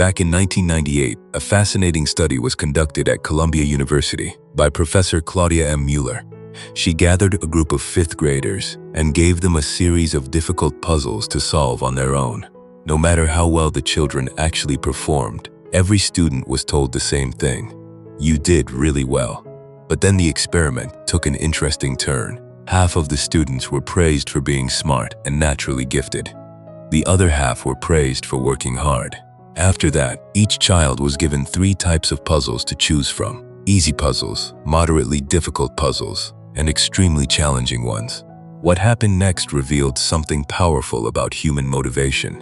Back in 1998, a fascinating study was conducted at Columbia University by Professor Claudia M. Mueller. She gathered a group of fifth graders and gave them a series of difficult puzzles to solve on their own. No matter how well the children actually performed, every student was told the same thing: "You did really well." But then the experiment took an interesting turn. Half of the students were praised for being smart and naturally gifted. The other half were praised for working hard. After that, each child was given 3 types of puzzles to choose from: easy puzzles, moderately difficult puzzles, and extremely challenging ones. What happened next revealed something powerful about human motivation.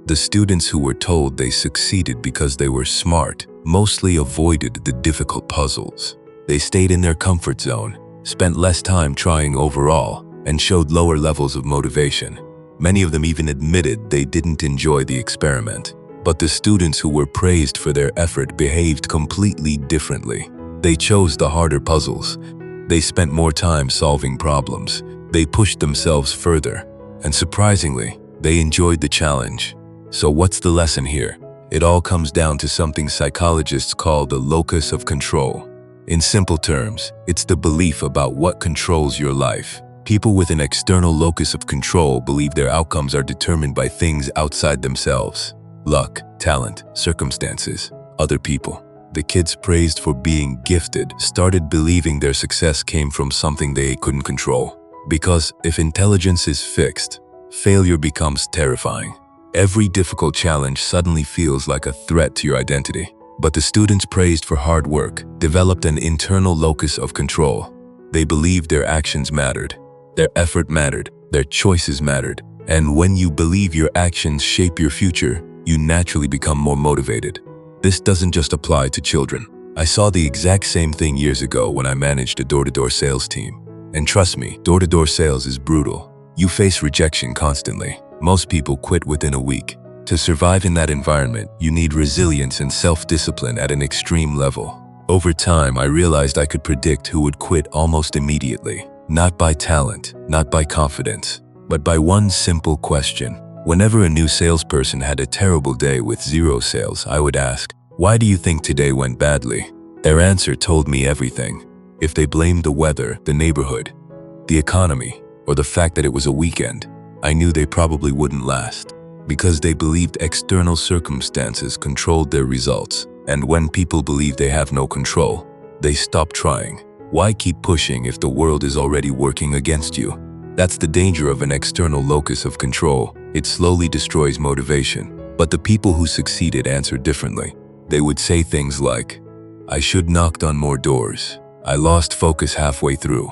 The students who were told they succeeded because they were smart mostly avoided the difficult puzzles. They stayed in their comfort zone, spent less time trying overall, and showed lower levels of motivation. Many of them even admitted they didn't enjoy the experiment. But the students who were praised for their effort behaved completely differently. They chose the harder puzzles. They spent more time solving problems. They pushed themselves further. And surprisingly, they enjoyed the challenge. So what's the lesson here? It all comes down to something psychologists call the locus of control. In simple terms, it's the belief about what controls your life. People with an external locus of control believe their outcomes are determined by things outside themselves: luck, talent, circumstances, other people. The kids praised for being gifted started believing their success came from something they couldn't control. Because if intelligence is fixed, failure becomes terrifying. Every difficult challenge suddenly feels like a threat to your identity. But the students praised for hard work developed an internal locus of control. They believed their actions mattered, their effort mattered, their choices mattered. And when you believe your actions shape your future, you naturally become more motivated. This doesn't just apply to children. I saw the exact same thing years ago when I managed a door-to-door sales team. And trust me, door-to-door sales is brutal. You face rejection constantly. Most people quit within a week. To survive in that environment, you need resilience and self-discipline at an extreme level. Over time, I realized I could predict who would quit almost immediately. Not by talent, not by confidence, but by one simple question. Whenever a new salesperson had a terrible day with 0 sales, I would ask, "Why do you think today went badly?" Their answer told me everything. If they blamed the weather, the neighborhood, the economy, or the fact that it was a weekend, I knew they probably wouldn't last. Because they believed external circumstances controlled their results. And when people believe they have no control, they stop trying. Why keep pushing if the world is already working against you? That's the danger of an external locus of control. It slowly destroys motivation. But the people who succeeded answered differently. They would say things like, "I should knocked on more doors. I lost focus halfway through.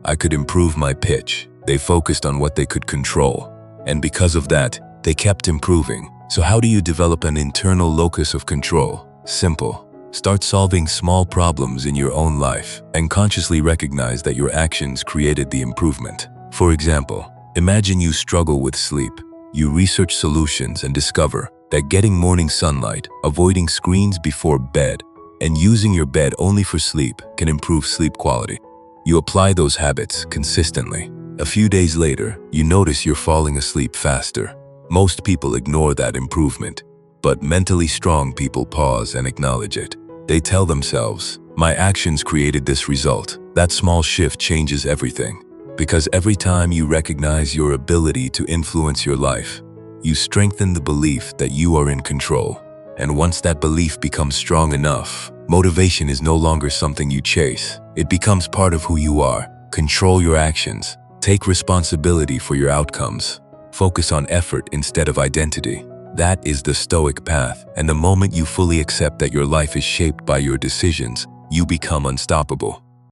I could improve my pitch." They focused on what they could control. And because of that, they kept improving. So how do you develop an internal locus of control? Simple. Start solving small problems in your own life and consciously recognize that your actions created the improvement. For example, imagine you struggle with sleep. You research solutions and discover that getting morning sunlight, avoiding screens before bed, and using your bed only for sleep can improve sleep quality. You apply those habits consistently. A few days later, you notice you're falling asleep faster. Most people ignore that improvement, but mentally strong people pause and acknowledge it. They tell themselves, "My actions created this result." That small shift changes everything. Because every time you recognize your ability to influence your life, you strengthen the belief that you are in control. And once that belief becomes strong enough, motivation is no longer something you chase. It becomes part of who you are. Control your actions. Take responsibility for your outcomes. Focus on effort instead of identity. That is the Stoic path, and the moment you fully accept that your life is shaped by your decisions, you become unstoppable.